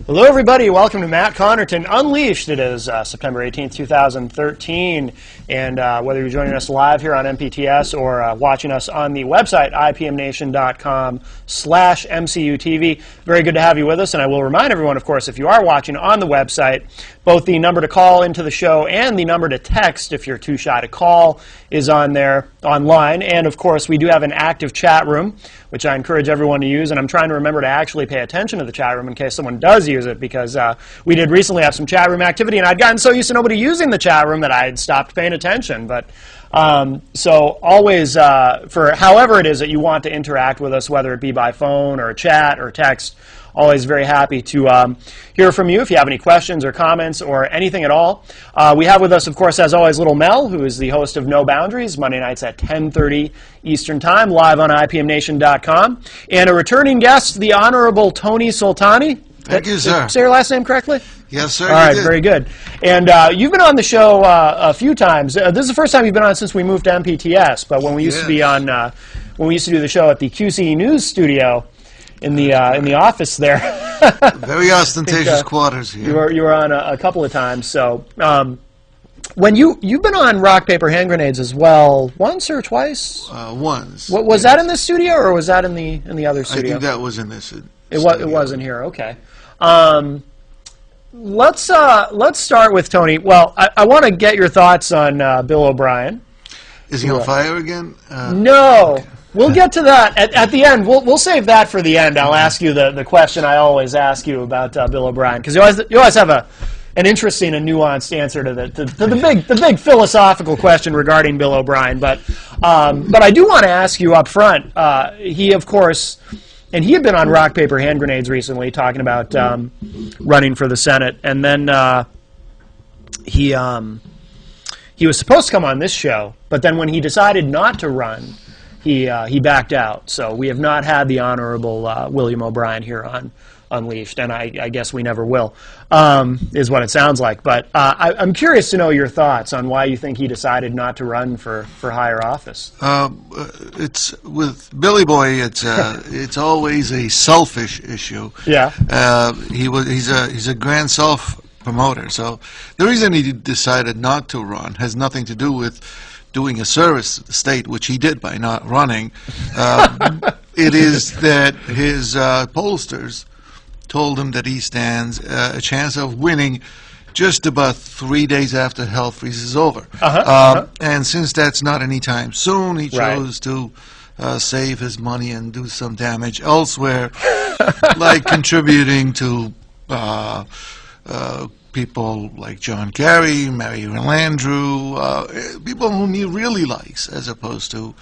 Hello, everybody. Welcome to Matt Connarton Unleashed. It is September 18th, 2013, and whether you're joining us live here on MPTS or watching us on the website, ipmnation.com/MCUTV, very good to have you with us, and I will remind everyone, of course, if you are watching on the website, both the number to call into the show and the number to text, if you're too shy to call, is on there online, and of course, we do have an active chat room, which I encourage everyone to use, and I'm trying to remember to actually pay attention to the chat room in case someone does use it, because we did recently have some chat room activity, and I'd gotten so used to nobody using the chat room that I had stopped paying attention. But so always, for however it is that you want to interact with us, whether it be by phone or chat or text, always very happy to hear from you if you have any questions or comments or anything at all. We have with us, of course, as always, Little Mel, who is the host of No Boundaries, Monday nights at 10:30 Eastern Time, live on IPMNation.com. And a returning guest, the Honorable Tony Soltani. Thank you, sir. Did I say your last name correctly? Yes, sir. All right, very good. And you've been on the show a few times. This is the first time you've been on since we moved to MPTS, but when we used to be on, when we used to do the show at the QCE News studio, in the office there. Very ostentatious quarters here. You were on a couple of times. So when you've been on Rock Paper Hand Grenades as well, once or twice? Once. What was that in this studio or was that in the other studio? I think that was in this. It was in here. Okay. Let's start with Tony. Well, I want to get your thoughts on Bill O'Brien. Is he on fire again? No. Okay. We'll get to that at the end. We'll save that for the end. I'll ask you the question I always ask you about Bill O'Brien, because you always have an interesting and nuanced answer to the big philosophical question regarding Bill O'Brien. But I do want to ask you up front. He, of course, and he had been on Rock Paper Hand Grenades recently, talking about running for the Senate, and then he was supposed to come on this show, but then when he decided not to run, he backed out. So we have not had the Honorable William O'Brien here on Unleashed, and I guess we never will, is what it sounds like. But I'm curious to know your thoughts on why you think he decided not to run for higher office. It's with Billy Boy. It's always a selfish issue. Yeah. He's a grand self promoter. So the reason he decided not to run has nothing to do with doing a service to the state, which he did by not running. It is that his pollsters told him that he stands a chance of winning just about 3 days after hell freezes over. And since that's not anytime soon, he chose to save his money and do some damage elsewhere, like contributing to people like John Kerry, Mary Landrieu, people whom he really likes, as opposed to,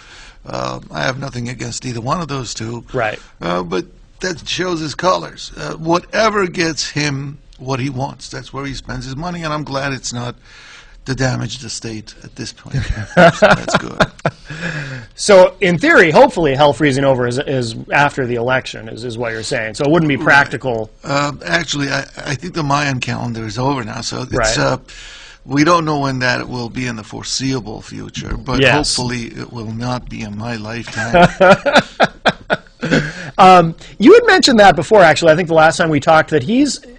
I have nothing against either one of those two. Right. But that shows his colors. Whatever gets him what he wants, that's where he spends his money, and I'm glad it's not to damage the state at this point. So that's good. So, in theory, hopefully, hell freezing over is after the election, is what you're saying. So it wouldn't be practical. Actually, I think the Mayan calendar is over now, so it's we don't know when that will be in the foreseeable future, but hopefully it will not be in my lifetime. You had mentioned that before, actually. I think the last time we talked that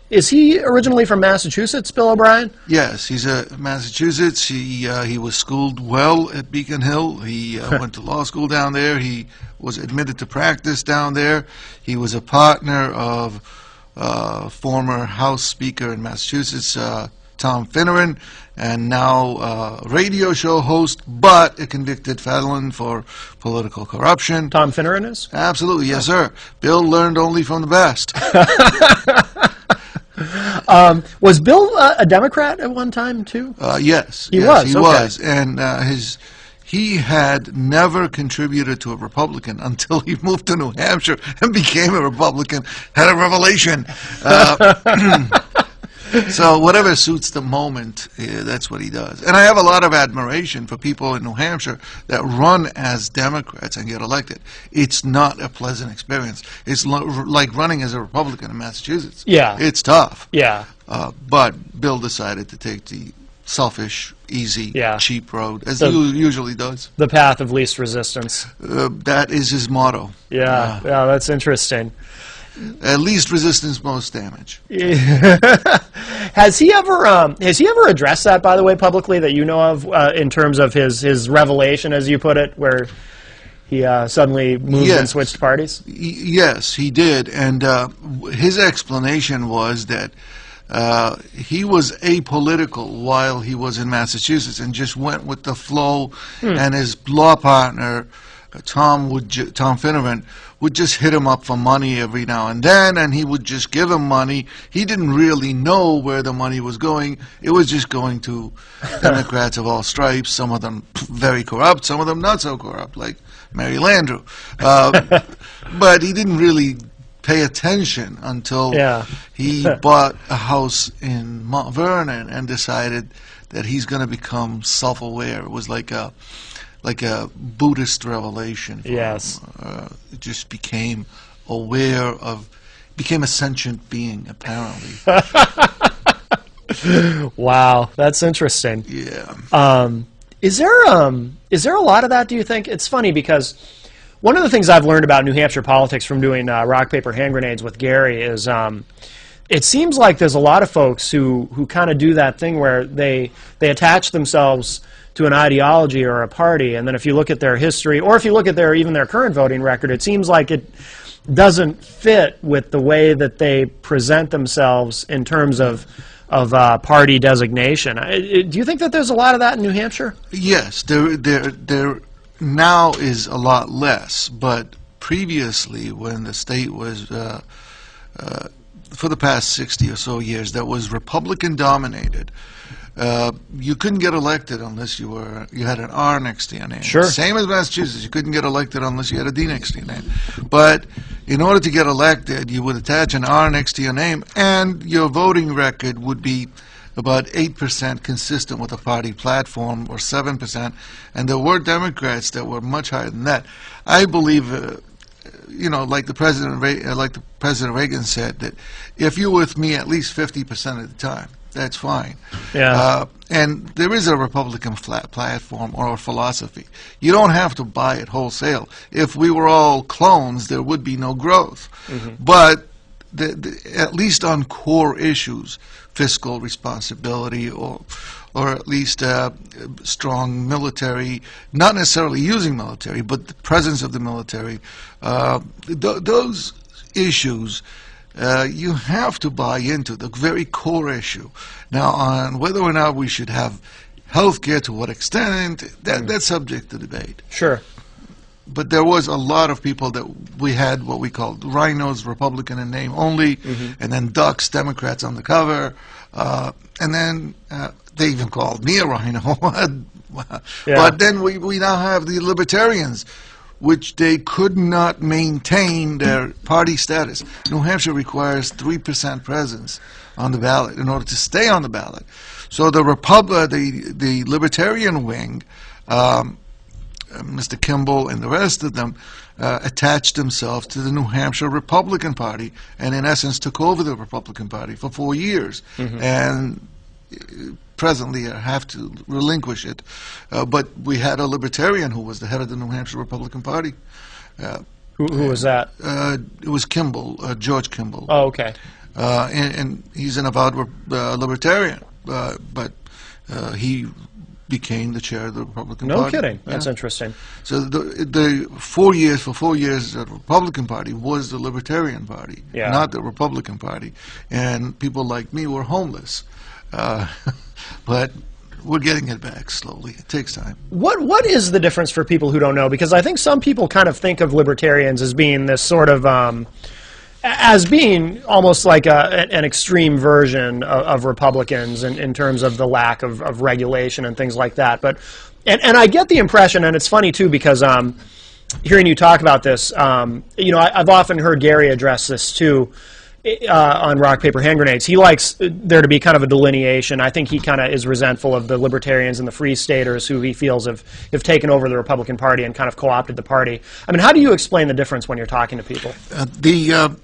is he originally from Massachusetts, Bill O'Brien? Yes, he's a Massachusetts. He was schooled well at Beacon Hill. He went to law school down there. He was admitted to practice down there. He was a partner of former House Speaker in Massachusetts, Tom Finneran, and now radio show host, but a convicted felon for political corruption. Tom Finneran is? Absolutely, yes, sir. Bill learned only from the best. Was Bill a Democrat at one time, too? Yes. He was. And he had never contributed to a Republican until he moved to New Hampshire and became a Republican. Had a revelation. So whatever suits the moment, that's what he does. And I have a lot of admiration for people in New Hampshire that run as Democrats and get elected. It's not a pleasant experience. It's like running as a Republican in Massachusetts. Yeah. It's tough. Yeah. But Bill decided to take the selfish, easy, cheap road, as he usually does. The path of least resistance. That is his motto. Yeah, that's interesting. least resistance, most damage. Has he ever addressed that, by the way, publicly, that you know of, in terms of his revelation, as you put it, where he suddenly moved and switched parties? Yes, he did, and his explanation was that he was apolitical while he was in Massachusetts and just went with the flow, and his law partner, Tom Finneran, would just hit him up for money every now and then, and he would just give him money. He didn't really know where the money was going. It was just going to Democrats of all stripes, some of them very corrupt, some of them not so corrupt, like Mary Landrieu. But he didn't really pay attention until he bought a house in Mount Vernon and decided that he's going to become self-aware. It was like a Buddhist revelation. Yes. It just became aware of, became a sentient being, apparently. Wow, that's interesting. Yeah. Is there a lot of that, do you think? It's funny because one of the things I've learned about New Hampshire politics from doing rock, paper, hand grenades with Gary is it seems like there's a lot of folks who kind of do that thing where they attach themselves to an ideology or a party, and then if you look at their history, or if you look at even their current voting record, it seems like it doesn't fit with the way that they present themselves in terms of party designation. Do you think that there's a lot of that in New Hampshire? Yes, there now is a lot less, but previously, when the state was for the past 60 or so years, that was Republican dominated. You couldn't get elected unless you had an R next to your name. Sure. Same as Massachusetts. You couldn't get elected unless you had a D next to your name. But in order to get elected, you would attach an R next to your name, and your voting record would be about 8% consistent with a party platform, or 7%. And there were Democrats that were much higher than that. I believe, like the President Reagan said, that if you're with me at least 50% of the time, that's fine. Yeah. And there is a Republican platform or a philosophy. You don't have to buy it wholesale. If we were all clones, there would be no growth. But at least on core issues, fiscal responsibility, or at least strong military, not necessarily using military, but the presence of the military, those issues, you have to buy into the very core issue. Now, on whether or not we should have health care, to what extent, that's subject to debate. Sure. But there was a lot of people that we had what we called rhinos, Republican in name only, and then ducks, Democrats on the cover, and then they even called me a rhino. But then we now have the libertarians, which they could not maintain their party status. New Hampshire requires 3% presence on the ballot in order to stay on the ballot. So the libertarian wing, Mr. Kimball and the rest of them, attached themselves to the New Hampshire Republican Party, and in essence took over the Republican Party for 4 years. And presently have to relinquish it. But we had a libertarian who was the head of the New Hampshire Republican Party. Who was that? It was Kimball, George Kimball. Oh, okay. And he's an avowed libertarian, but he became the chair of the Republican Party. No kidding. That's interesting. So the 4 years, for 4 years, the Republican Party was the Libertarian Party, not the Republican Party. And people like me were homeless. But we're getting it back slowly. It takes time. What is the difference for people who don't know? Because I think some people kind of think of libertarians as being this sort of as being almost like an extreme version of Republicans in terms of the lack of regulation and things like that. But and I get the impression, and it's funny too, because hearing you talk about this, I've often heard Gary address this too. On rock, paper, hand grenades. He likes there to be kind of a delineation. I think he kind of is resentful of the libertarians and the free staters who he feels have taken over the Republican Party and kind of co-opted the party. I mean, how do you explain the difference when you're talking to people? The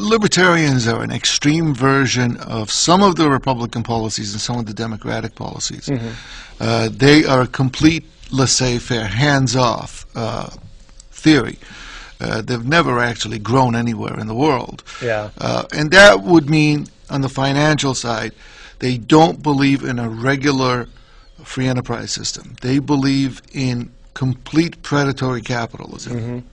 libertarians are an extreme version of some of the Republican policies and some of the Democratic policies. They are a complete laissez-faire, hands-off theory. They've never actually grown anywhere in the world. Yeah. And that would mean, on the financial side, they don't believe in a regular free enterprise system. They believe in complete predatory capitalism.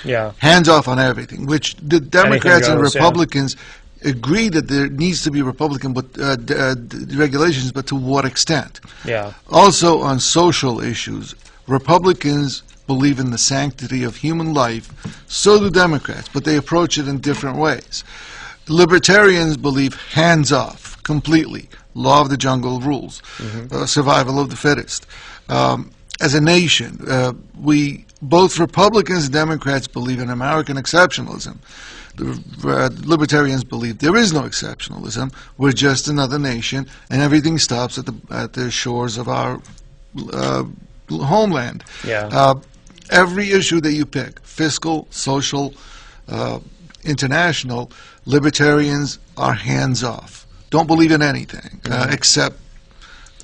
Yeah. Hands off on everything, which the Democrats and goes, Republicans agree that there needs to be Republican regulations, but to what extent? Yeah. Also, on social issues, Republicans believe in the sanctity of human life. So do Democrats, but they approach it in different ways. Libertarians believe hands off, completely. Law of the jungle rules, survival of the fittest. As a nation, both Republicans and Democrats believe in American exceptionalism. The libertarians believe there is no exceptionalism. We're just another nation, and everything stops at the shores of our homeland. Yeah. Every issue that you pick, fiscal, social, international, libertarians are hands off. Don't believe in anything except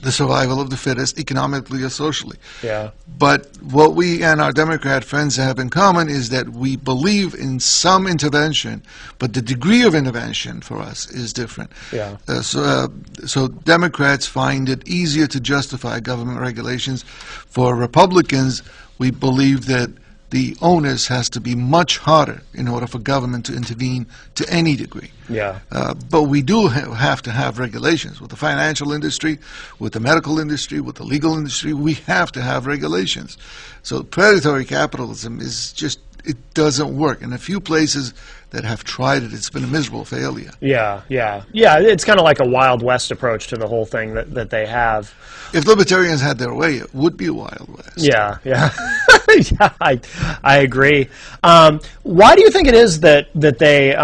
the survival of the fittest, economically or socially. Yeah. But what we and our Democrat friends have in common is that we believe in some intervention, but the degree of intervention for us is different. Yeah. So Democrats find it easier to justify government regulations. For Republicans, we believe that the onus has to be much harder in order for government to intervene to any degree. Yeah. But we do have to have regulations. With the financial industry, with the medical industry, with the legal industry, we have to have regulations. So predatory capitalism is just, it doesn't work. In a few places that have tried it, it's been a miserable failure. Yeah, yeah. Yeah, it's kind of like a Wild West approach to the whole thing that they have. If libertarians had their way, it would be a Wild West. Yeah, yeah. Yeah, I agree. Why do you think it is that they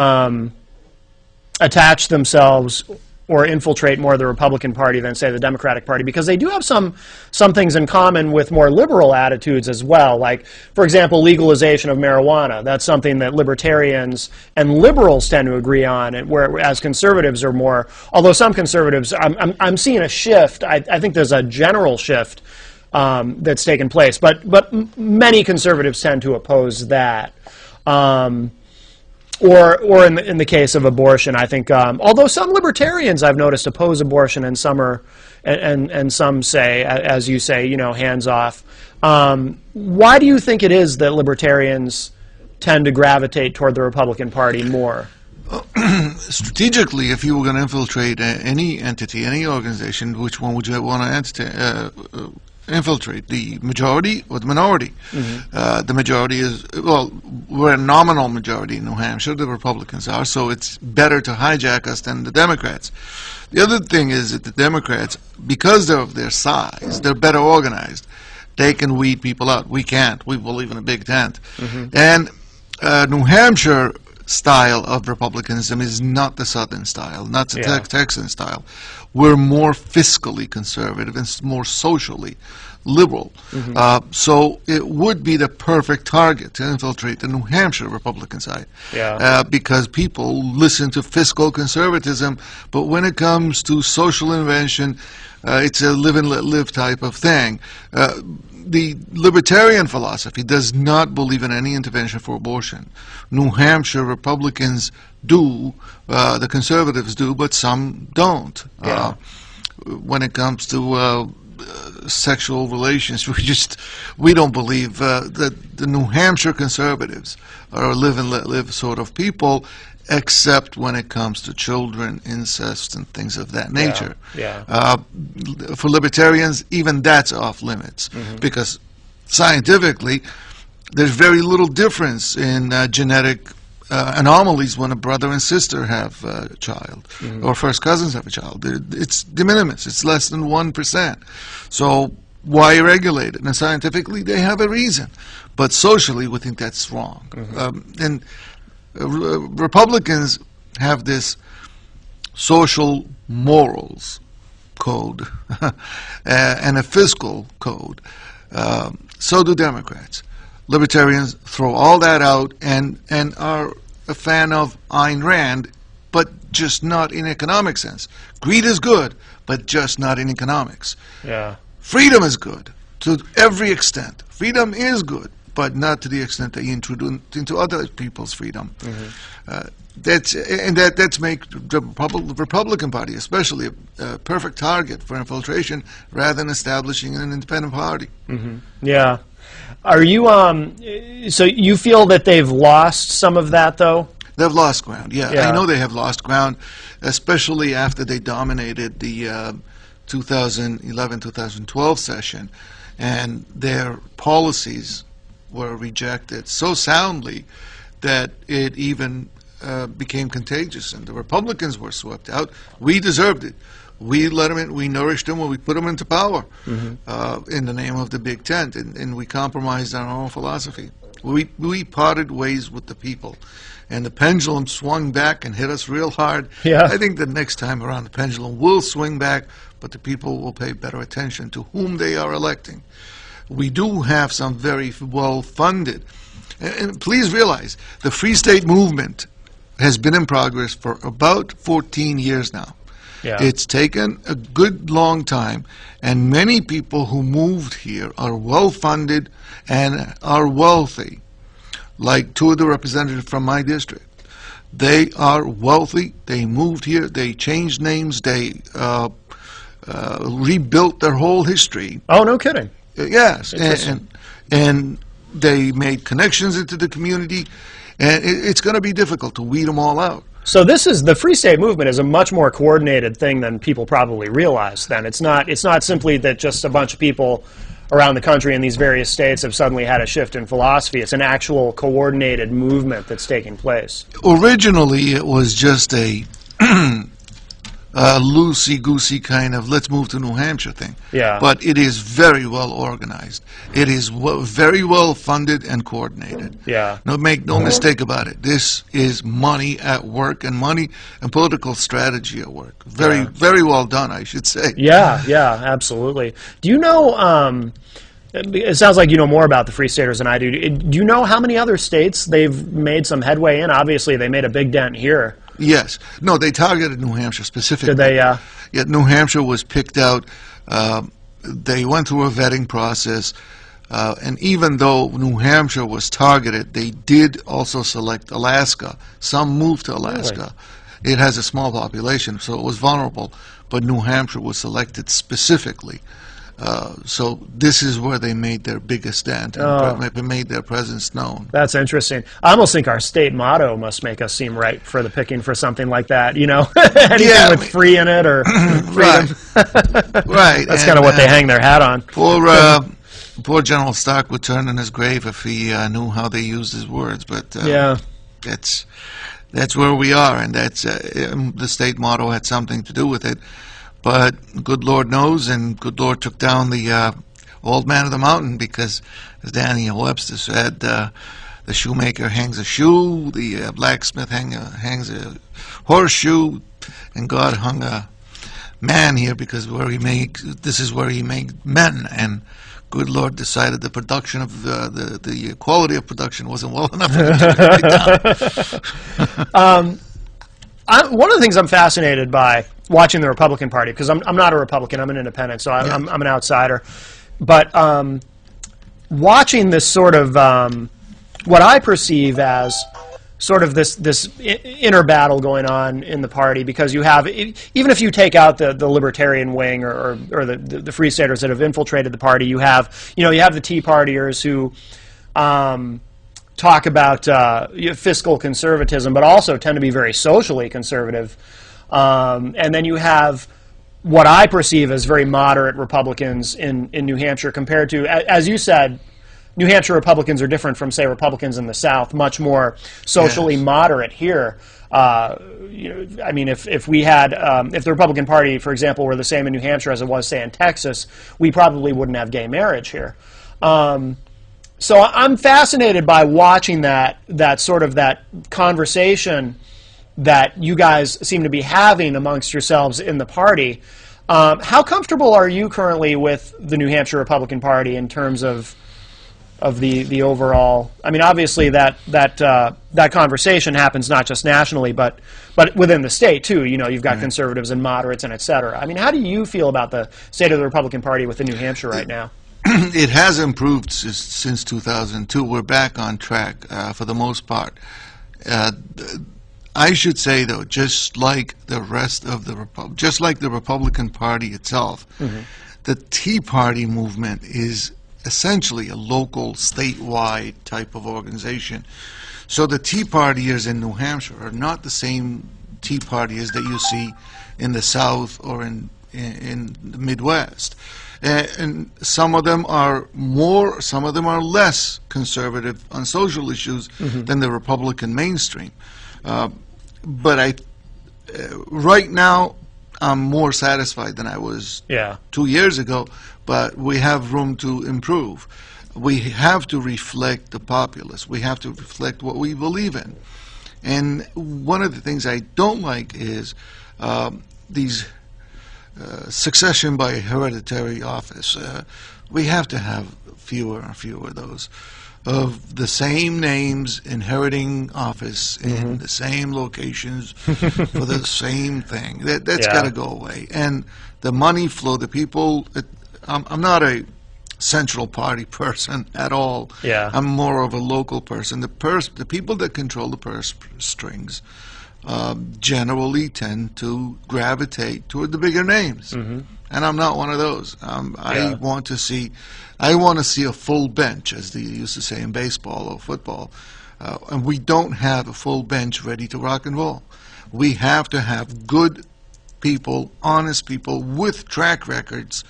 attach themselves or infiltrate more the Republican Party than, say, the Democratic Party? Because they do have some things in common with more liberal attitudes as well. Like, for example, legalization of marijuana. That's something that libertarians and liberals tend to agree on, and whereas conservatives are more, although some conservatives, I'm seeing a shift. I think there's a general shift that's taken place, but many conservatives tend to oppose that. Or in the case of abortion, I think, although some libertarians I've noticed oppose abortion, and some are, and some say, as you say, hands off. Why do you think it is that libertarians tend to gravitate toward the Republican Party more? Strategically, if you were going to infiltrate any entity, any organization, which one would you want to infiltrate, the majority or the minority? The majority is, well, we're a nominal majority in New Hampshire, the Republicans are, so it's better to hijack us than the Democrats. The other thing is that the Democrats, because of their size, they're better organized. They can weed people out. We can't. We believe in a big tent. And New Hampshire style of republicanism is not the Southern style, not the Texan style. We're more fiscally conservative and more socially liberal. So it would be the perfect target to infiltrate the New Hampshire Republican side, because people listen to fiscal conservatism, but when it comes to social intervention, it's a live and let live type of thing. The libertarian philosophy does not believe in any intervention for abortion. New Hampshire Republicans do, the conservatives do, but some don't. When it comes to sexual relations, we don't believe that the New Hampshire conservatives are a live and let live sort of people, except when it comes to children, incest, and things of that nature. For libertarians, even that's off limits, because scientifically, there's very little difference in genetic anomalies when a brother and sister have a child, or first cousins have a child. It's de minimis. It's less than 1%. So why regulate it? And scientifically, they have a reason. But socially, we think that's wrong. And Republicans have this social morals code and a fiscal code. So do Democrats. Libertarians throw all that out and are a fan of Ayn Rand, but just not in economic sense. Greed is good, but just not in economics. Freedom is good to every extent. Freedom is good, but not to the extent they intrude into other people's freedom. Mm-hmm. That's make the Republican Party especially a perfect target for infiltration rather than establishing an independent party. Mm-hmm. Yeah. Are you so you feel that they've lost some of that, though? They've lost ground. Yeah, Yeah. I know they have lost ground, especially after they dominated the 2011-2012 session, and their policies were rejected so soundly that it even became contagious, and the Republicans were swept out. We deserved it. We let them in, we nourished them, and we put them into power in the name of the Big Tent, and we compromised on our own philosophy. We parted ways with the people, and the pendulum swung back and hit us real hard. Yeah. I think the next time around the pendulum will swing back, but the people will pay better attention to whom they are electing. We do have some very well-funded, and please realize, the Free State movement has been in progress for about 14 years now. Yeah. It's taken a good long time, and many people who moved here are well-funded and are wealthy, like two of the representatives from my district. They are wealthy, they moved here, they changed names, they rebuilt their whole history. Oh, no kidding. Yes, and they made connections into the community, and it's going to be difficult to weed them all out. So this is the Free State movement is a much more coordinated thing than people probably realize. Then it's not simply that just a bunch of people around the country in these various states have suddenly had a shift in philosophy. It's an actual coordinated movement that's taking place. Originally, it was just a loosey-goosey kind of let's move to New Hampshire thing. Yeah. But it is very well organized. It is very well funded and coordinated. Yeah. Make no mistake about it. This is money at work, and money and political strategy at work. Very well done, I should say. Yeah, absolutely. Do you know, it sounds like you know more about the Free Staters than I do. Do you know how many other states they've made some headway in? Obviously, they made a big dent here. Yes. No, they targeted New Hampshire specifically. Did they, Yeah, New Hampshire was picked out. They went through a vetting process, and even though New Hampshire was targeted, they did also select Alaska. Some moved to Alaska. Really? It has a small population, so it was vulnerable, but New Hampshire was selected specifically. So this is where they made their biggest dent and made their presence known. That's interesting. I almost think our state motto must make us seem right for the picking for something like that. You know, anything with free in it or freedom. Right. That's kind of what they hang their hat on. Poor General Stark would turn in his grave if he knew how they used his words. But that's where we are, and that's the state motto had something to do with it. But good Lord knows, and good Lord took down the old man of the mountain, because, as Daniel Webster said, the shoemaker hangs a shoe, the blacksmith hangs a horseshoe, and God hung a man here because this is where he made men, and good Lord decided the production of the quality of production wasn't well enough for him to write down. One of the things I'm fascinated by watching the Republican Party, because I'm not a Republican, I'm an independent, so I'm an outsider, but watching this sort of what I perceive as sort of this inner battle going on in the party, because you have, even if you take out the libertarian wing or the Free Staters that have infiltrated the party, you have the Tea Partiers who talk about fiscal conservatism, but also tend to be very socially conservative. And then you have what I perceive as very moderate Republicans in New Hampshire compared to, as you said, New Hampshire Republicans are different from, say, Republicans in the South, much more socially moderate here. I mean, if we had, if the Republican Party, for example, were the same in New Hampshire as it was, say, in Texas, we probably wouldn't have gay marriage here. So I'm fascinated by watching that sort of that conversation that you guys seem to be having amongst yourselves in the party. How comfortable are you currently with the New Hampshire Republican Party in terms of the overall? I mean, obviously that conversation happens not just nationally, but within the state too. You know, you've got conservatives and moderates and et cetera. I mean, how do you feel about the state of the Republican Party within New Hampshire right now? it has improved since 2002. We're back on track for the most part. I should say, though, just like the rest of just like the Republican Party itself, the Tea Party movement is essentially a local, statewide type of organization. So the Tea Partiers in New Hampshire are not the same Tea Partiers that you see in the South or in the Midwest. And some of them are more, some of them are less conservative on social issues than the Republican mainstream. But right now, I'm more satisfied than I was 2 years ago, but we have room to improve. We have to reflect the populace. We have to reflect what we believe in. And one of the things I don't like is these succession by hereditary office. We have to have fewer and fewer of those, of the same names inheriting office in the same locations for the same thing. That's got to go away. And the money flow, the people, I'm not a central party person at all. I'm more of a local person. The people that control the purse strings generally tend to gravitate toward the bigger names, and I'm not one of those. I want to see a full bench, as they used to say in baseball or football, and we don't have a full bench ready to rock and roll. We have to have good people, honest people with track records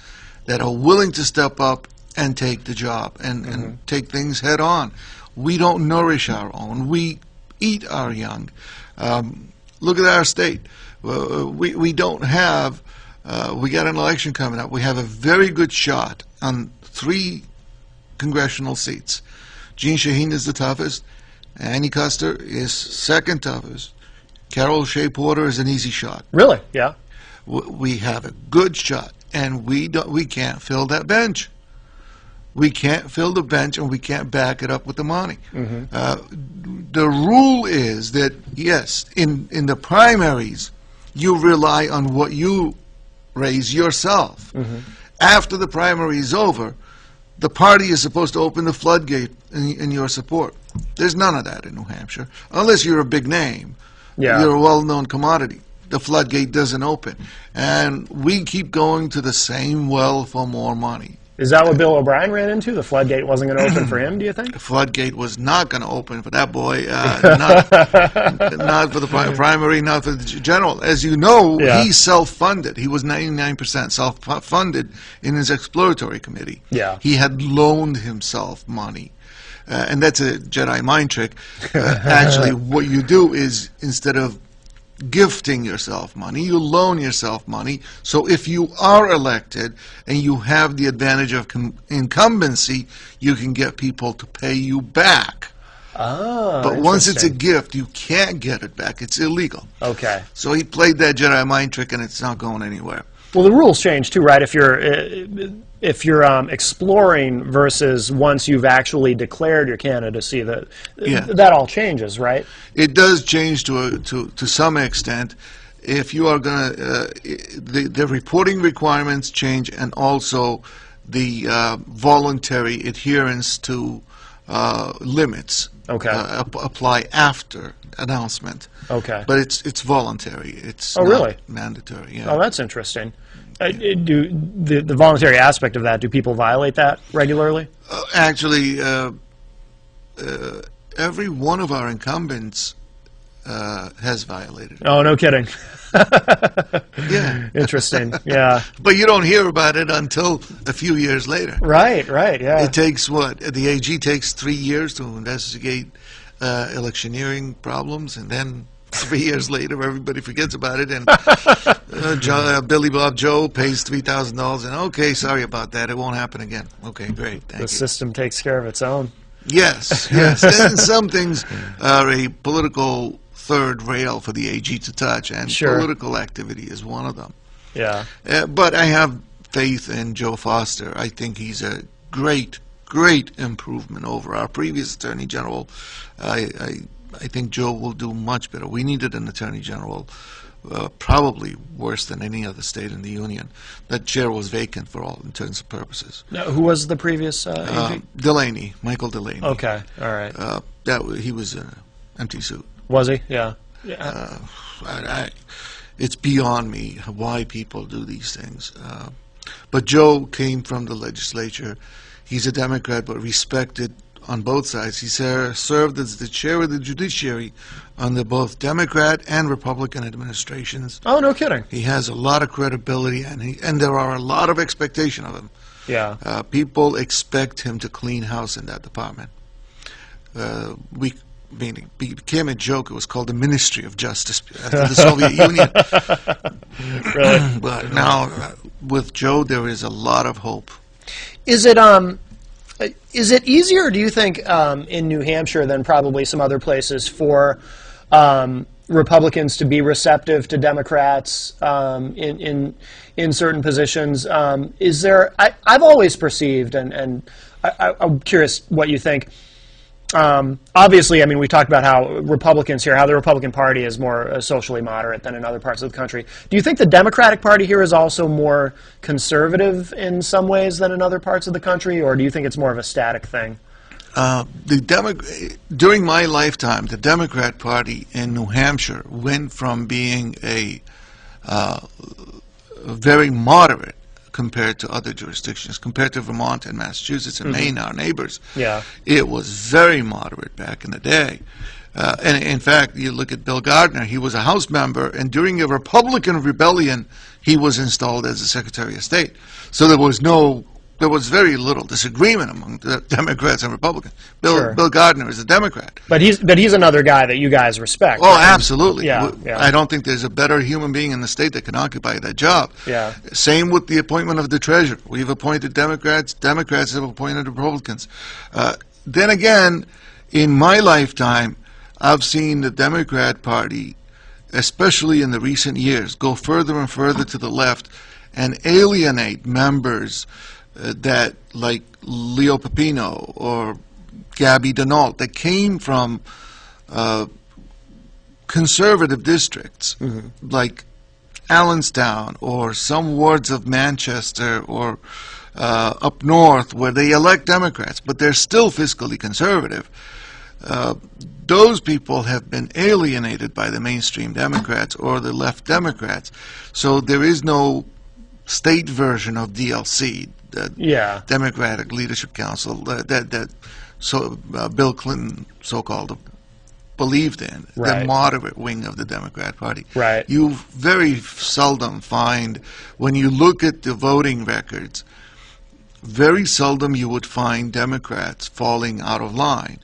that are willing to step up and take the job and take things head on. We don't nourish our own. We eat our young. Look at our state. We don't have, we got an election coming up. We have a very good shot on 3 congressional seats. Jean Shaheen is the toughest. Annie Custer is second toughest. Carol Shea Porter is an easy shot. Really? Yeah. We have a good shot, and we can't fill that bench. We can't fill the bench, and we can't back it up with the money. The rule is that, yes, in the primaries, you rely on what you raise yourself. After the primary is over, the party is supposed to open the floodgate in your support. There's none of that in New Hampshire, unless you're a big name. You're a well-known commodity. The floodgate doesn't open. And we keep going to the same well for more money. Is that what Bill O'Brien ran into? The floodgate wasn't going to open for him, do you think? The floodgate was not going to open for that boy. Not for the primary, not for the general. As you know, he self-funded. He was 99% self-funded in his exploratory committee. He had loaned himself money. And that's a Jedi mind trick. Actually, what you do is, instead of gifting yourself money, you loan yourself money. So if you are elected and you have the advantage of incumbency, you can get people to pay you back. But once it's a gift, you can't get it back. It's illegal. So he played that Jedi mind trick, and it's not going anywhere. Well, the rules change too, right? If you're exploring versus once you've actually declared your candidacy, that all changes, right? It does change to some extent. If you are going to, the reporting requirements change, and also the voluntary adherence to limits apply after announcement. But it's voluntary. It's not mandatory. Oh, that's interesting. Do the voluntary aspect of that, do people violate that regularly? Actually, every one of our incumbents has violated it. Oh, no kidding. Interesting. But you don't hear about it until a few years later. Right, It takes the AG takes 3 years to investigate electioneering problems, and then 3 years later, everybody forgets about it, and Billy Bob Joe pays $3,000, and okay, sorry about that, it won't happen again. Okay, great, thank you. The system takes care of its own. Yes. And some things are a political third rail for the AG to touch, and political activity is one of them. But I have faith in Joe Foster. I think he's a great improvement over our previous Attorney General. I I think Joe will do much better. We needed an attorney general, probably worse than any other state in the union. That chair was vacant for all intents and purposes. Now, who was the previous AG? Delaney, Michael Delaney. Okay, all right. He was an empty suit. Was he? Yeah. It's beyond me why people do these things. But Joe came from the legislature. He's a Democrat, but respected on both sides. He served as the chair of the judiciary under both Democrat and Republican administrations. Oh, no kidding. He has a lot of credibility, and there are a lot of expectation of him. Yeah. People expect him to clean house in that department. It became a joke. It was called the Ministry of Justice after the Soviet Union. Really? But now, with Joe, there is a lot of hope. Is it easier, do you think, in New Hampshire than probably some other places for Republicans to be receptive to Democrats in certain positions? Is there? I've always perceived, and I'm curious what you think. Obviously, I mean, we talked about how Republicans here, how the Republican Party is more socially moderate than in other parts of the country. Do you think the Democratic Party here is also more conservative in some ways than in other parts of the country, or do you think it's more of a static thing? During my lifetime, the Democrat Party in New Hampshire went from being a very moderate compared to other jurisdictions, compared to Vermont and Massachusetts and Maine, our neighbors. Yeah. It was very moderate back in the day. And in fact, you look at Bill Gardner, he was a House member, and during a Republican rebellion, he was installed as the Secretary of State. So there was very little disagreement among the Democrats and Republicans. Bill Gardner is a Democrat. But he's another guy that you guys respect. Oh, right? absolutely. Yeah. I don't think there's a better human being in the state that can occupy that job. Yeah. Same with the appointment of the treasurer. We've appointed Democrats. Democrats have appointed Republicans. Then again, in my lifetime, I've seen the Democrat Party, especially in the recent years, go further and further to the left and alienate members that, like Leo Pepino or Gabby Denault, that came from conservative districts, like Allenstown or some wards of Manchester or up north, where they elect Democrats, but they're still fiscally conservative. Those people have been alienated by the mainstream Democrats or the left Democrats. So there is no state version of DLC, the Democratic Leadership Council, that Bill Clinton, so-called, believed in, the moderate wing of the Democrat Party. Right. You very seldom find, when you look at the voting records, very seldom you would find Democrats falling out of line.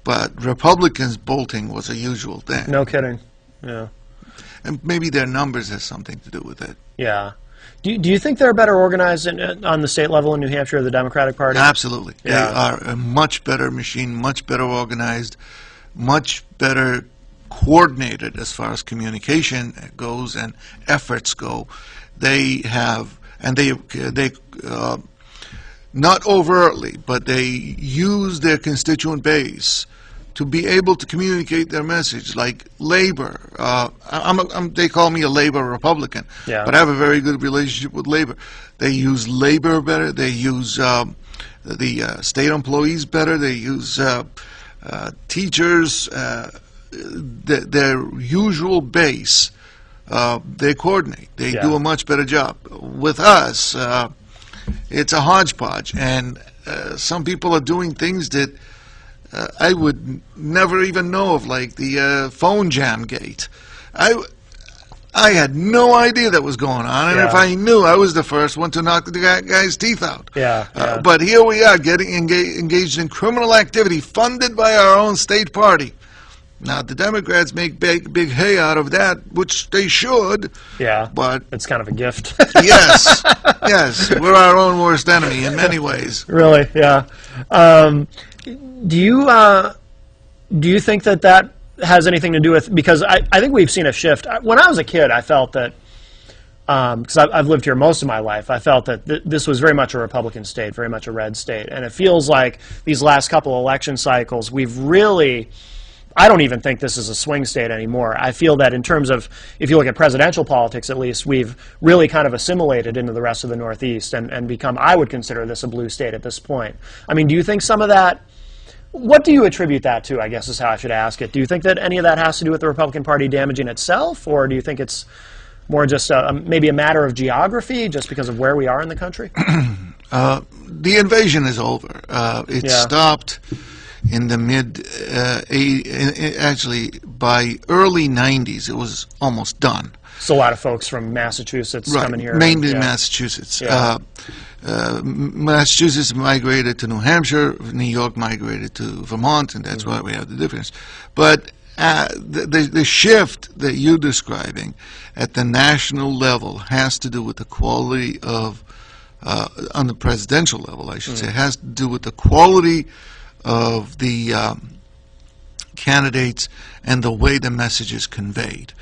But Republicans bolting was a usual thing. No kidding. Yeah. And maybe their numbers has something to do with it. Yeah. Do you think they're better organized on the state level in New Hampshire, the Democratic Party? Absolutely. Yeah. They are a much better machine, much better organized, much better coordinated as far as communication goes and efforts go. They have, and they not overtly, but they use their constituent base to be able to communicate their message, like Labor. They call me a Labor Republican, but I have a very good relationship with Labor. They use Labor better. They use the state employees better. They use teachers, their usual base. They coordinate. They do a much better job. With us, it's a hodgepodge, and some people are doing things that I would never even know of, like the phone jam gate. I had no idea that was going on, and if I knew, I was the first one to knock the guy's teeth out. But here we are getting engaged in criminal activity funded by our own state party. Now, the Democrats make big hay out of that, which they should. Yeah, but it's kind of a gift. Yes, we're our own worst enemy in many ways. Really, yeah. Do you think that has anything to do with, because I think we've seen a shift. When I was a kid, I felt that, because I've lived here most of my life, I felt that this was very much a Republican state, very much a red state, and it feels like these last couple election cycles, we've really I don't even think this is a swing state anymore. I feel that in terms of, if you look at presidential politics at least, we've really kind of assimilated into the rest of the Northeast and become, I would consider this a blue state at this point. I mean, do you think some of that, what do you attribute that to, I guess is how I should ask it? Do you think that any of that has to do with the Republican Party damaging itself, or do you think it's more just maybe a matter of geography, just because of where we are in the country? The invasion is over. It stopped in the actually by early 90s. It was almost done. So a lot of folks from Massachusetts coming here. Mainly Massachusetts. Massachusetts migrated to New Hampshire. New York migrated to Vermont, and that's why we have the difference. But the shift that you're describing at the national level has to do with the quality of, on the presidential level, I should say, has to do with the quality of the candidates and the way the message is conveyed.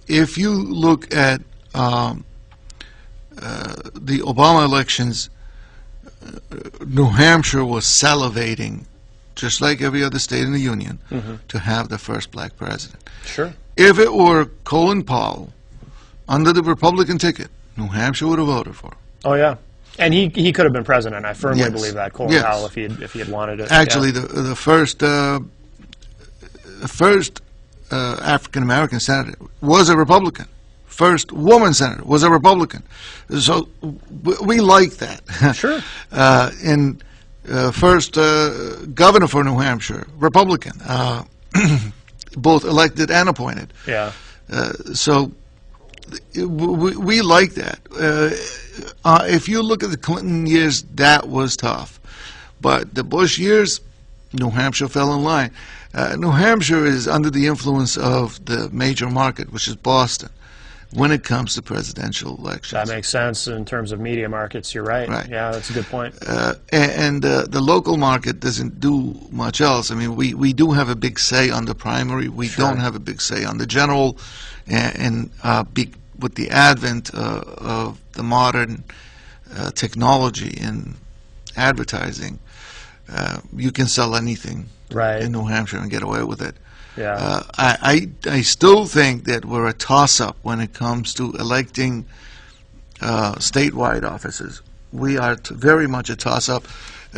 If you look at the Obama elections, New Hampshire was salivating, just like every other state in the Union, to have the first black president. Sure. If it were Colin Powell under the Republican ticket, New Hampshire would have voted for him. Oh, yeah. And he could have been president. I firmly believe that, Colin Powell, if he had wanted it. Actually, the first African American senator was a Republican. First woman senator was a Republican. So we like that. Sure. And first governor for New Hampshire, Republican, both elected and appointed. Yeah. So we like that. If you look at the Clinton years, that was tough. But the Bush years, New Hampshire fell in line. New Hampshire is under the influence of the major market, which is Boston, when it comes to presidential elections. That makes sense in terms of media markets. You're right. Yeah, that's a good point. And the local market doesn't do much else. I mean, we do have a big say on the primary. We don't have a big say on the general. And with the advent of the modern technology in advertising, you can sell anything in New Hampshire and get away with it. Yeah. I still think that we're a toss-up when it comes to electing statewide offices. We are very much a toss-up.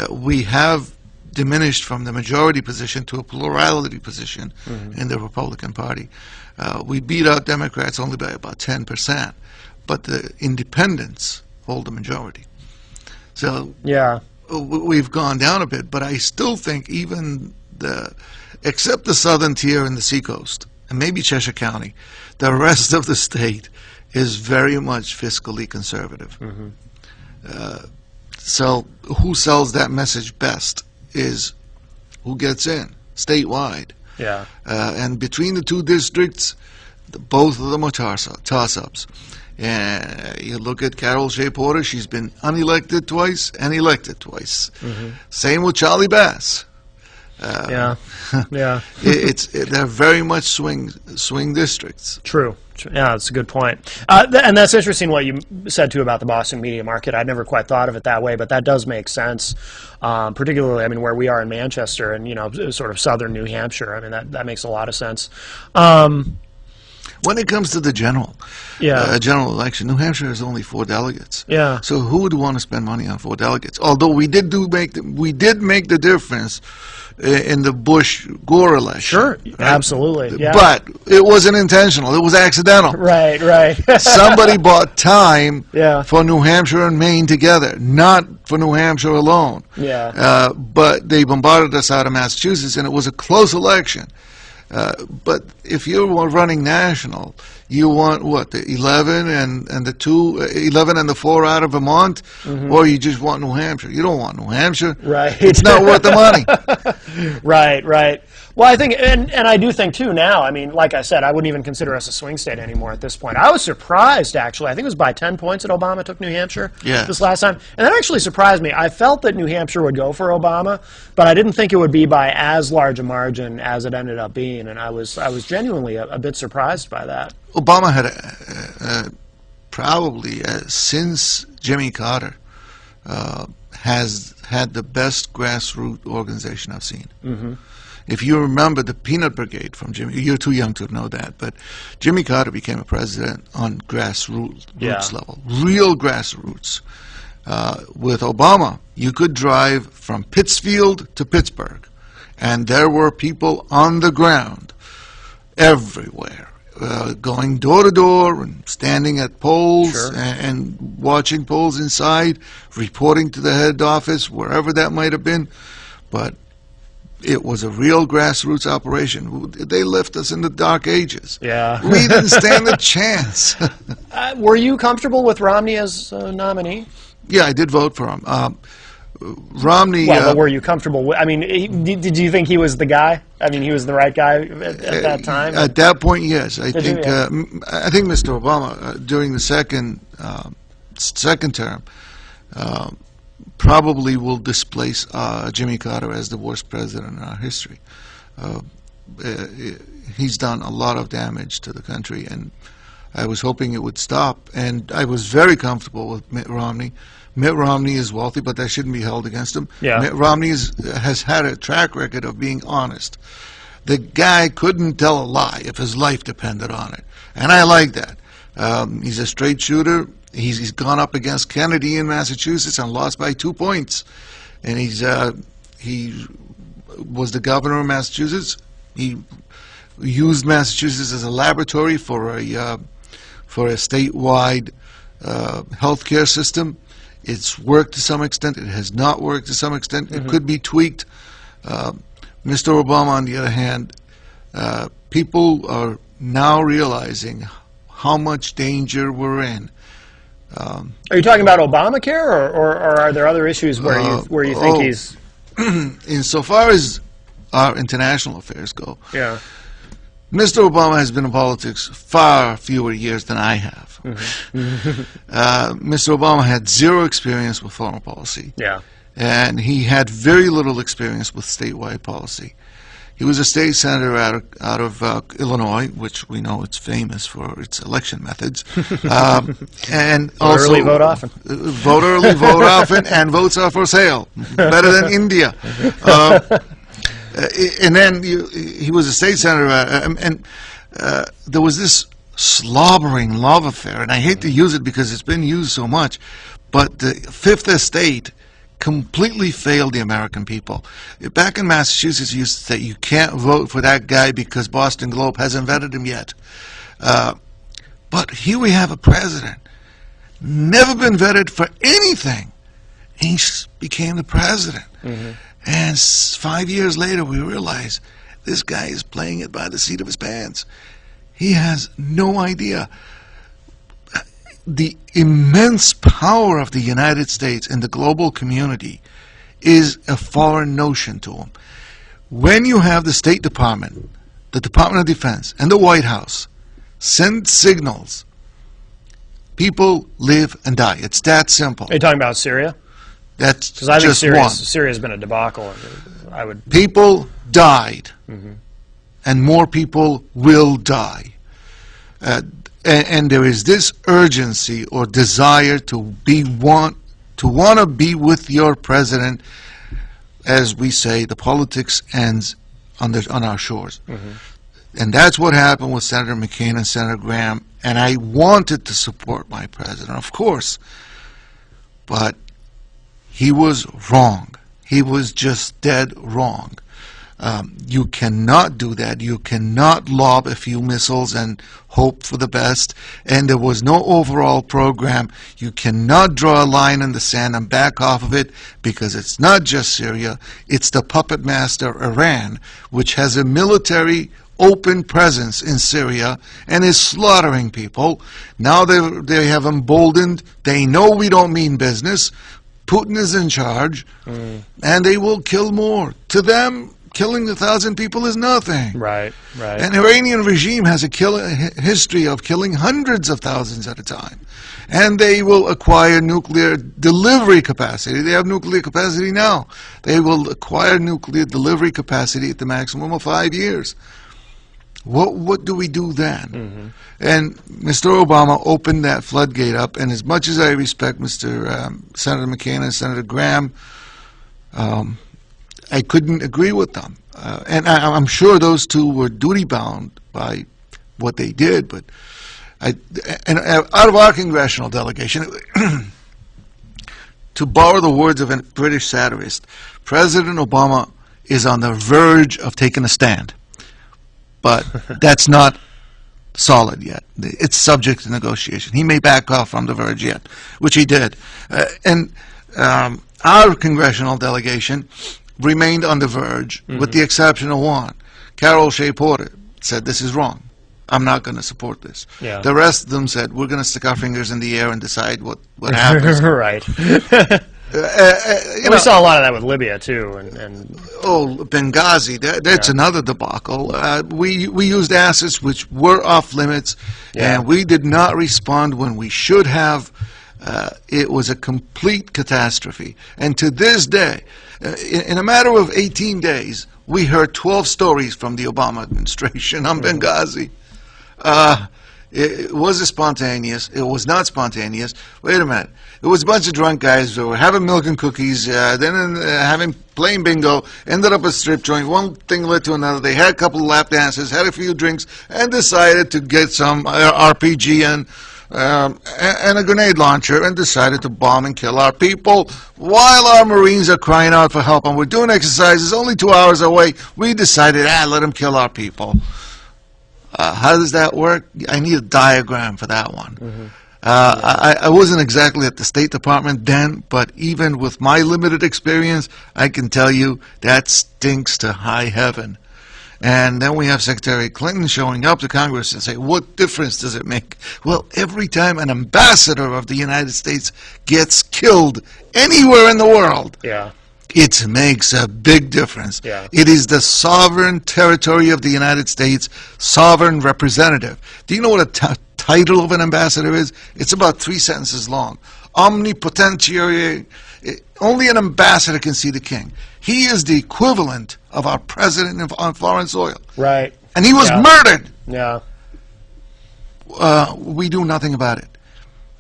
We have diminished from the majority position to a plurality position in the Republican Party. We beat out Democrats only by about 10%, but the independents hold the majority. So we've gone down a bit, but I still think even except the southern tier and the seacoast, and maybe Cheshire County, the rest of the state is very much fiscally conservative. So who sells that message best is who gets in statewide. Yeah. And between the two districts, both of them are toss-ups. And you look at Carol Shea Porter, she's been unelected twice and elected twice. Same with Charlie Bass. Yeah. They're very much swing districts. True. Yeah, that's a good point. And that's interesting what you said, too, about the Boston media market. I'd never quite thought of it that way, but that does make sense, particularly, I mean, where we are in Manchester and, you know, sort of southern New Hampshire. I mean, that makes a lot of sense. When it comes to the general election, New Hampshire has only 4 delegates. Yeah. So who would want to spend money on 4 delegates? Although we did make the difference in the Bush-Gore election. Sure, right? Absolutely. Yeah. But it wasn't intentional. It was accidental. Right. Somebody bought time for New Hampshire and Maine together, not for New Hampshire alone. Yeah. But they bombarded us out of Massachusetts, and it was a close election. But if you were running national, you want what, the 11 and the 4 out of Vermont, or you just want New Hampshire? You don't want New Hampshire. Right. It's not worth the money. Right. Well, I think, and I do think, too, now, I mean, like I said, I wouldn't even consider us a swing state anymore at this point. I was surprised, actually. I think it was by 10 points that Obama took New Hampshire this last time. And that actually surprised me. I felt that New Hampshire would go for Obama, but I didn't think it would be by as large a margin as it ended up being. And I was genuinely a bit surprised by that. Obama had probably, since Jimmy Carter, has had the best grassroots organization I've seen. If you remember the Peanut Brigade from Jimmy, you're too young to know that, but Jimmy Carter became a president on grassroots level, real grassroots. With Obama, you could drive from Pittsfield to Pittsburgh, and there were people on the ground everywhere, going door to door and standing at polls and watching polls inside, reporting to the head office, wherever that might have been. But it was a real grassroots operation. They left us in the dark ages. Yeah. We didn't stand a chance. Were you comfortable with Romney as a nominee? Yeah, I did vote for him. Romney. Well, but were you comfortable with? I mean, did you think he was the guy? I mean, he was the right guy at that time. At that point, yes. I think Mr. Obama during the second term probably will displace Jimmy Carter as the worst president in our history. He's done a lot of damage to the country, and I was hoping it would stop. And I was very comfortable with Mitt Romney. Mitt Romney is wealthy, but that shouldn't be held against him. Yeah. Mitt Romney has had a track record of being honest. The guy couldn't tell a lie if his life depended on it, and I like that. He's a straight shooter. He's gone up against Kennedy in Massachusetts and lost by 2 points, and he was the governor of Massachusetts. He used Massachusetts as a laboratory for a statewide healthcare system. It's worked to some extent. It has not worked to some extent. It could be tweaked. Mr. Obama, on the other hand, people are now realizing how much danger we're in. Are you talking about Obamacare, or are there other issues where you think he's? Insofar as our international affairs go, Yeah. Mr. Obama has been in politics far fewer years than I have. Mr. Obama had zero experience with foreign policy. Yeah. And he had very little experience with statewide policy. He was a state senator out of Illinois, which we know it's famous for its election methods. And also early, vote often. Vote early, vote often, and votes are for sale. Better than India. And then he was a state senator, and there was this slobbering love affair, and I hate to use it because it's been used so much, but the Fifth Estate completely failed the American people. Back in Massachusetts, you used to say you can't vote for that guy because Boston Globe hasn't vetted him yet. But here we have a president, never been vetted for anything. He became the president. And 5 years later, we realize this guy is playing it by the seat of his pants. He has no idea. The immense power of the United States in the global community is a foreign notion to him. When you have the State Department, the Department of Defense, and the White House send signals, people live and die. It's that simple. Are you talking about Syria? That's Because I think just one. Syria's been a debacle. I would. People died, and more people will die. And there is this urgency or desire to want to be with your president. As we say, the politics ends on our shores. And that's what happened with Senator McCain and Senator Graham. And I wanted to support my president, of course. But he was wrong. He was just dead wrong. You cannot do that. You cannot lob a few missiles and hope for the best. And there was no overall program. You cannot draw a line in the sand and back off of it, because it's not just Syria. It's the puppet master Iran, which has a military open presence in Syria and is slaughtering people. Now they have emboldened. They know we don't mean business. Putin is in charge, and they will kill more. To them, killing 1,000 people is nothing. Right, right. And the Iranian regime has a history of killing hundreds of thousands at a time. And they will acquire nuclear delivery capacity. They have nuclear capacity now. They will acquire nuclear delivery capacity at the maximum of 5 years. What do we do then? And Mr. Obama opened that floodgate up, and as much as I respect Senator McCain and Senator Graham, I couldn't agree with them. and I'm sure those two were duty-bound by what they did, but out of our congressional delegation, to borrow the words of a British satirist, President Obama is on the verge of taking a stand. But that's not solid yet. It's subject to negotiation. He may back off from the verge yet, which he did. Our congressional delegation remained on the verge, with the exception of one. Carol Shea Porter said, this is wrong. I'm not going to support this. Yeah. The rest of them said, we're going to stick our fingers in the air and decide what happens. Right. We We saw a lot of that with Libya, too. And Oh, Benghazi, that's another debacle. We used assets which were off limits, and we did not respond when we should have. It was a complete catastrophe. And to this day, in a matter of 18 days, we heard 12 stories from the Obama administration on Benghazi. It was spontaneous. It was not spontaneous. Wait a minute. It was a bunch of drunk guys who were having milk and cookies, then playing bingo, ended up a strip joint. One thing led to another. They had a couple of lap dances, had a few drinks, and decided to get some RPG and a grenade launcher, and decided to bomb and kill our people while our Marines are crying out for help. And we're doing exercises only 2 hours away. We decided, let them kill our people. How does that work? I need a diagram for that one. I wasn't exactly at the State Department then, but even with my limited experience, I can tell you that stinks to high heaven. And then we have Secretary Clinton showing up to Congress and say, what difference does it make? Well, every time an ambassador of the United States gets killed anywhere in the world, it makes a big difference. It is the sovereign territory of the United States, sovereign representative. Do you know what a title of an ambassador is? It's about 3 sentences long. Omnipotentiary. Only an ambassador can see the king. He is the equivalent of our president on foreign soil. Right. And he was murdered. Yeah. We do nothing about it.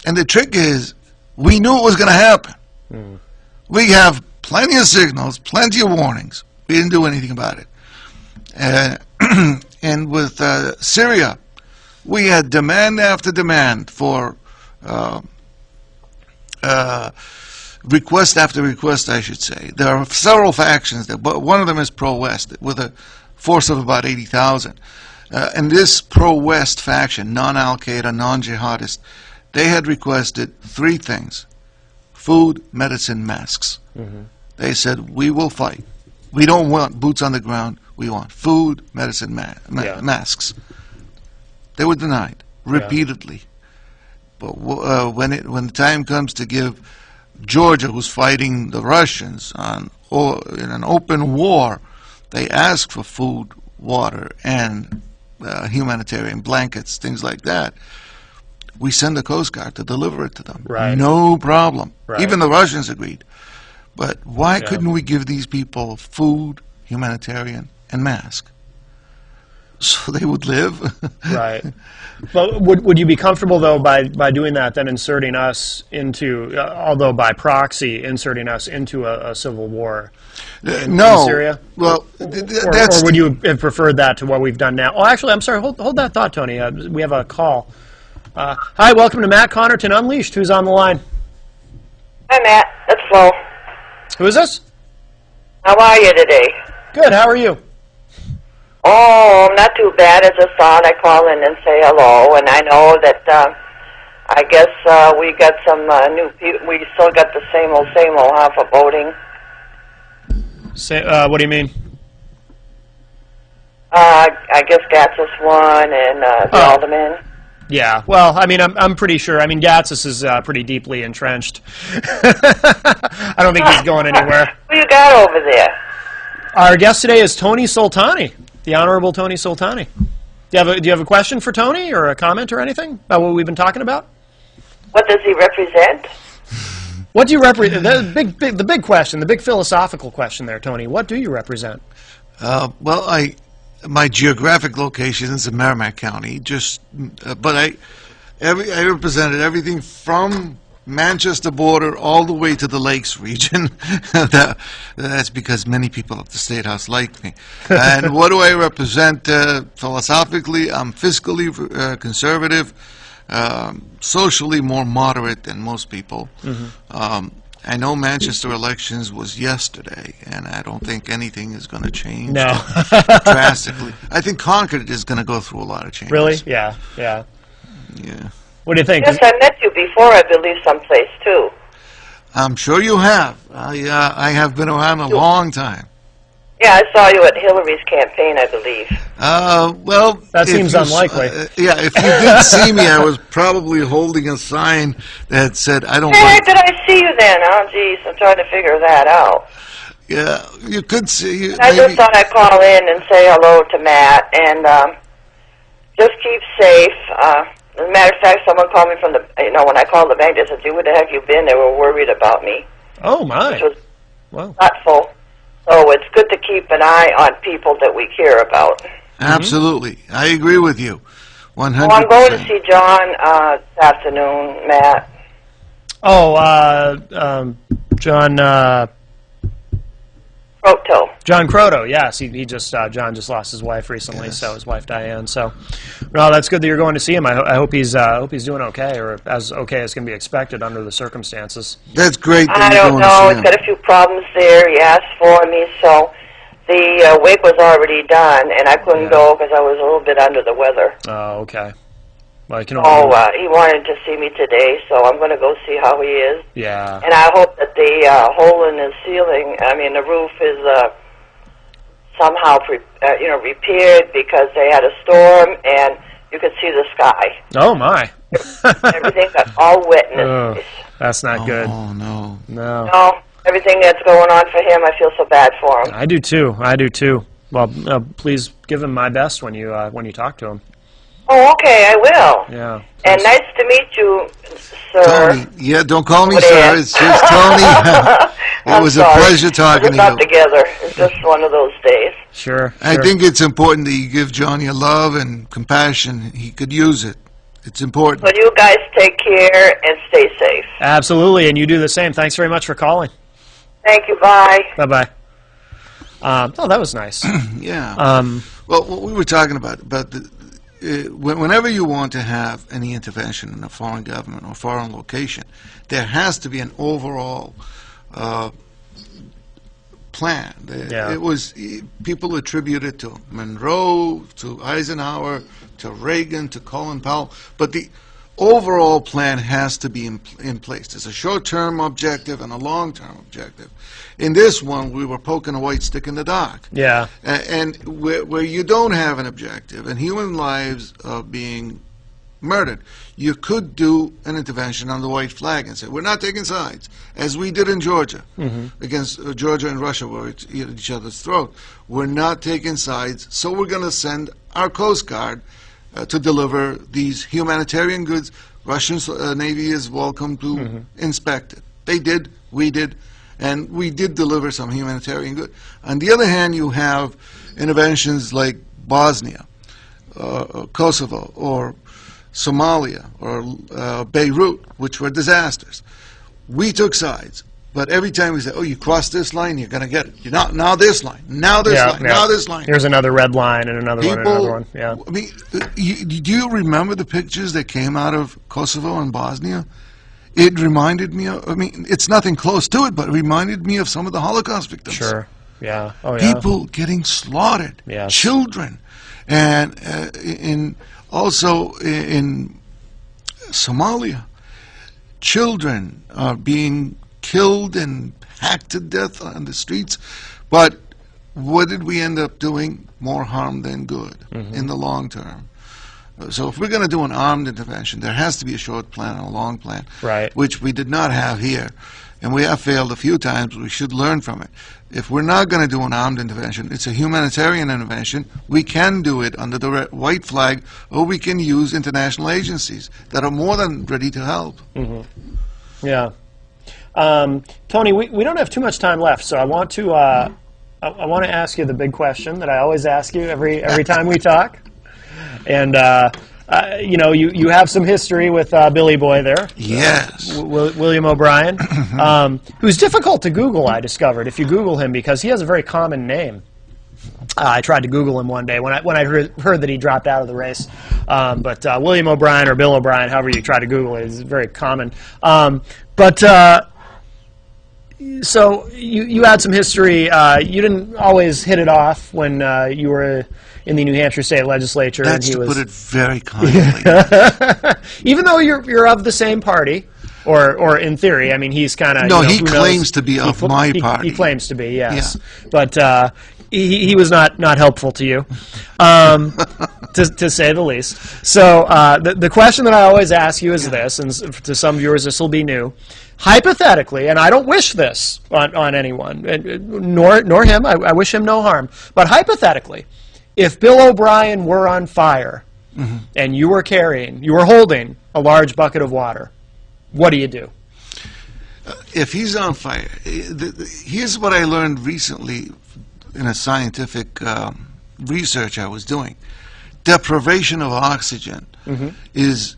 And the trick is, we knew it was going to happen. We have plenty of signals, plenty of warnings. We didn't do anything about it. And with Syria, we had demand after demand for request after request, I should say. There are several factions, but one of them is pro-West, with a force of about 80,000. And this pro-West faction, non-Al-Qaeda, non-jihadist, they had requested 3 things: food, medicine, masks. They said, we will fight. We don't want boots on the ground. We want food, medicine, masks. They were denied repeatedly. But when the time comes to give Georgia, who's fighting the Russians in an open war, they ask for food, water, and humanitarian blankets, things like that. We send the Coast Guard to deliver it to them. No problem. Even the Russians agreed. But why couldn't we give these people food, humanitarian, and mask? So they would live. Right. But would you be comfortable, though, by doing that, then inserting us into, although by proxy, inserting us into a civil war in Syria? Well, or would you have preferred that to what we've done now? Oh, actually, I'm sorry. Hold that thought, Tony. We have a call. Hi, welcome to Matt Connarton Unleashed. Who's on the line? Hi, Matt. It's Flo. Who is this? How are you today? Good. How are you? Oh, not too bad. I just thought I'd call in and say hello. And I know that I guess we got some new people. We still got the same old, huh, for voting. What do you mean? I guess Gatsis won and the alderman. Yeah, well, I mean, I'm pretty sure. I mean, Gatsis is pretty deeply entrenched. I don't think he's going anywhere. Who you got over there? Our guest today is Tony Soltani, the Honorable Tony Soltani. Do you have a question for Tony, or a comment, or anything about what we've been talking about? What does he represent? What do you represent? The big question, the big philosophical question there, Tony. What do you represent? Well, my geographic location is in Merrimack County. But I represented everything from Manchester border all the way to the Lakes region. That's because many people at the State House like me. And what do I represent philosophically? I'm fiscally conservative, socially more moderate than most people. I know Manchester elections was yesterday, and I don't think anything is going to change drastically. I think Concord is going to go through a lot of changes. Really? Yeah, yeah. Yeah. What do you think? Yes, I met you before, I believe, someplace, too. I'm sure you have. I have been around a long time. Yeah, I saw you at Hillary's campaign, I believe. Well, that seems unlikely. Yeah, if you did see me, I was probably holding a sign that said, "I don't." Where did I see you then? Oh, geez, I'm trying to figure that out. Yeah, you could see. I just thought I'd call in and say hello to Matt, and just keep safe. As a matter of fact, someone called me from the, when I called the bank, they said, "Gee, where the heck you been?" They were worried about me. Oh, my. Which was Wow. thoughtful. So it's good to keep an eye on people that we care about. Absolutely. I agree with you. 100%. Well, I'm going to see John this afternoon, Matt. Oh, John Proto. John Croto, yes. He just John just lost his wife recently, so his wife Diane. So, no, that's good that you're going to see him. I hope he's doing okay, or as okay as can be expected under the circumstances. That's great. That I don't know. He's got a few problems there. He asked for me, so the wake was already done, and I couldn't go because I was a little bit under the weather. Oh, okay. Well, I can he wanted to see me today, so I'm going to go see how he is. Yeah. And I hope that the hole in his ceiling, the roof is somehow repaired, because they had a storm and you could see the sky. Oh, my. Everything got all wet in his face. That's not good. Oh, no. No, everything that's going on for him, I feel so bad for him. I do too. Well, please give him my best when you talk to him. Oh, okay, I will. Yeah. And nice to meet you, sir. Tony. Yeah, don't call me sir. It's just Tony. It was a pleasure talking to you. We're not together. It's just one of those days. Sure. I think it's important that you give John your love and compassion. He could use it. It's important. So you guys take care and stay safe. Absolutely, and you do the same. Thanks very much for calling. Thank you. Bye. Bye-bye. Oh, that was nice. Yeah. Well, what we were talking about whenever you want to have any intervention in a foreign government or foreign location, there has to be an overall plan. It was people attribute it to Monroe, to Eisenhower, to Reagan, to Colin Powell, but the overall plan has to be in place. There's a short-term objective and a long-term objective. In this one, we were poking a white stick in the dark. Yeah. And where you don't have an objective and human lives are being murdered, you could do an intervention on the white flag and say, we're not taking sides, as we did in Georgia, against Georgia and Russia, where it's at each other's throat. We're not taking sides, so we're going to send our Coast Guard to deliver these humanitarian goods. Russian Navy is welcome to inspect it. They did, we did, and we did deliver some humanitarian goods. On the other hand, you have interventions like Bosnia, Kosovo, or Somalia, or Beirut, which were disasters. We took sides. But every time we say, oh, you cross this line, you're going to get it. You're not, now this line, now this line, now this line. Here's another red line and another one and another one. Yeah. I mean, do you remember the pictures that came out of Kosovo and Bosnia? It reminded me of, it's nothing close to it, but it reminded me of some of the Holocaust victims. Sure. Yeah. Oh, yeah. People getting slaughtered. Yes. Children. And also in Somalia, children are being killed and hacked to death on the streets. But what did we end up doing? More harm than good in the long term. So if we're going to do an armed intervention, there has to be a short plan and a long plan, right, which we did not have here. And we have failed a few times. We should learn from it. If we're not going to do an armed intervention, it's a humanitarian intervention. We can do it under the white flag, or we can use international agencies that are more than ready to help. Yeah. Tony, we don't have too much time left, so I want to ask you the big question that I always ask you every time we talk. And you know, you have some history with Billy Boy there. Yes. William O'Brien, who's difficult to Google, I discovered, if you Google him, because he has a very common name. I tried to Google him one day when I heard that he dropped out of the race. But William O'Brien or Bill O'Brien, however you try to Google it, is very common. So you had some history. You didn't always hit it off when you were in the New Hampshire State Legislature. That's and he to was, put it very kindly. even though you're of the same party, or in theory, I mean, he's kind of... No, he claims to be of my party. He claims to be, yes. Yeah. But he was not helpful to you, to say the least. So the question that I always ask you is this, and to some viewers this will be new. Hypothetically, and I don't wish this on anyone, nor him, I wish him no harm, but hypothetically, if Bill O'Brien were on fire and you were holding a large bucket of water, what do you do? If he's on fire, here's what I learned recently in a scientific research I was doing. Deprivation of oxygen is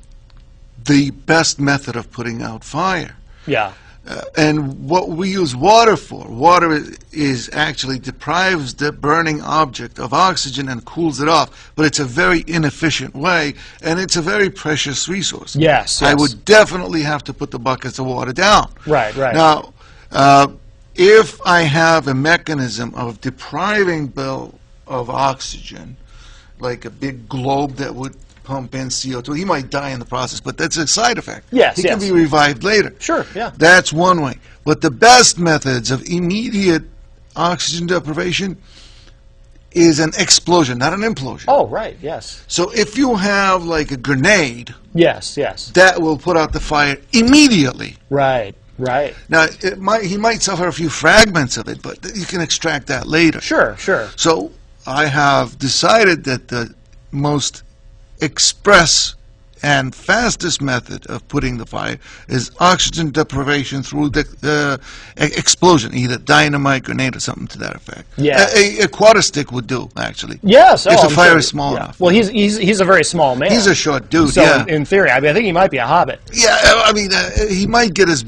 the best method of putting out fire. Yeah. And what we use water for, water is actually deprives the burning object of oxygen and cools it off, but it's a very inefficient way, and it's a very precious resource. Yes, I yes. would definitely have to put the buckets of water down. Right. Now, if I have a mechanism of depriving Bill of oxygen, like a big globe that would pump in CO2, he might die in the process, but that's a side effect. Yes, he can be revived later. Sure, yeah. That's one way. But the best methods of immediate oxygen deprivation is an explosion, not an implosion. Oh, right, yes. So if you have like a grenade, Yes. that will put out the fire immediately. Right. Now, he might suffer a few fragments of it, but you can extract that later. Sure. So I have decided that the most express and fastest method of putting the fire is oxygen deprivation through the explosion, either dynamite, grenade, or something to that effect. Yeah. A quarter stick would do, actually. Yes. If the I'm fire sure. is small Yeah. enough. Well, he's a very small man. He's a short dude, so yeah. in theory, I think he might be a hobbit. Yeah, I mean, he might get his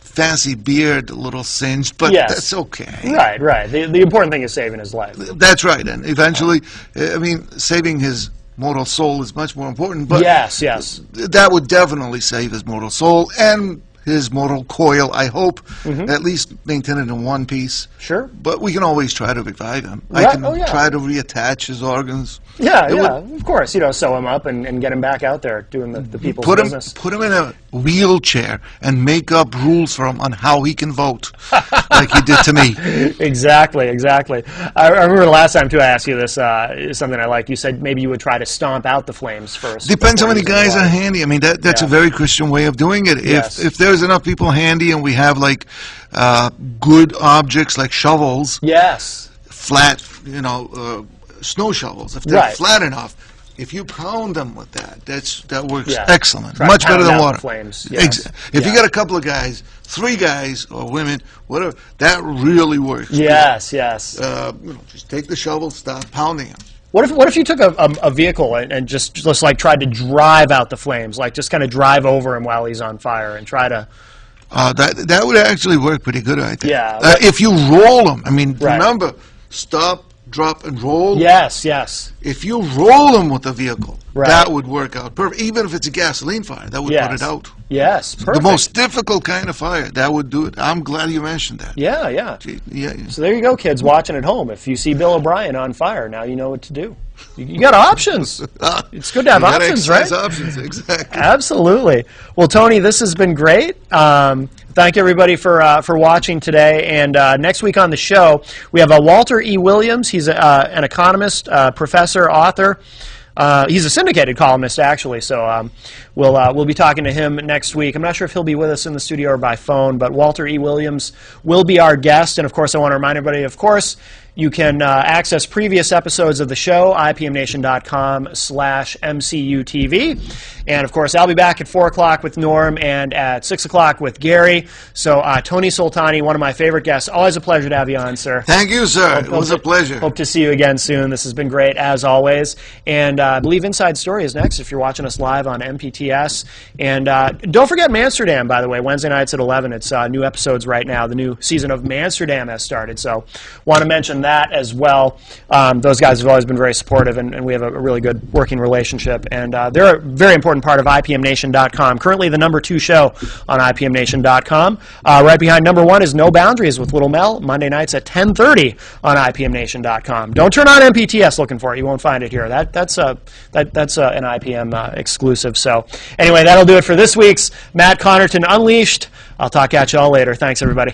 fancy beard a little singed, but Yes. that's okay. Right. The important thing is saving his life. That's right, and eventually, I mean, saving his mortal soul is much more important, but Yes. that would definitely save his mortal soul and his mortal coil, I hope, at least maintain it in one piece. Sure. But we can always try to revive him. Right. I can Oh, yeah. try to reattach his organs. Yeah, It of course. Sew him up and get him back out there doing the people's Put business. him in a wheelchair and make up rules for him on how he can vote, like he did to me. Exactly. I remember the last time, too, I asked you this, something I like. You said maybe you would try to stomp out the flames first. Depends how before many using guys water. are handy. I mean, that's Yeah. a very Christian way of doing it. Yes. If there's enough people handy and we have like good objects like shovels, Yes. flat, snow shovels, if they're Right. flat enough, if you pound them with that works Yeah. excellent. Try Much to better pound than out the water. flames, yes. If you Yeah. got a couple of guys, 3 guys or women, whatever, that really works. Yes. Just take the shovel, stop pounding them. What if you took a vehicle and just like tried to drive out the flames, like just kind of drive over him while he's on fire and try to... That would actually work pretty good, I think. Yeah. If you roll them, I mean, Right. remember, stop, drop, and roll. Yes. If you roll them with a vehicle, Right. that would work out perfect. Even if it's a gasoline fire, that would Yes. put it out. Yes, perfect. The most difficult kind of fire, that would do it. I'm glad you mentioned that. Yeah. Yeah. So there you go, kids watching at home. If you see Bill O'Brien on fire, now you know what to do. You got options. It's good to have You gotta options, right? exercise options, exactly. Absolutely. Well, Tony, this has been great. Thank everybody for watching today. And next week on the show, we have Walter E. Williams. He's an economist, professor, author. He's a syndicated columnist, actually. So we'll be talking to him next week. I'm not sure if he'll be with us in the studio or by phone, but Walter E. Williams will be our guest. And of course, I want to remind everybody, of course, You can access previous episodes of the show, ipmnation.com/MCUTV. And, of course, I'll be back at 4 o'clock with Norm and at 6 o'clock with Gary. So, Tony Soltani, one of my favorite guests. Always a pleasure to have you on, sir. Thank you, sir. It was a pleasure. Hope to see you again soon. This has been great, as always. And I believe Inside Story is next if you're watching us live on MPTS. And don't forget Amsterdam, by the way, Wednesday nights at 11. It's new episodes right now. The new season of Amsterdam has started. So, want to mention that as well. Those guys have always been very supportive, and we have a really good working relationship. And they're a very important part of IPMNation.com. Currently the #2 show on IPMNation.com. Right behind #1 is No Boundaries with Little Mel, Monday nights at 10:30 on IPMNation.com. Don't turn on MPTS looking for it. You won't find it here. That's an IPM exclusive. So anyway, that'll do it for this week's Matt Connarton Unleashed. I'll talk at you all later. Thanks, everybody.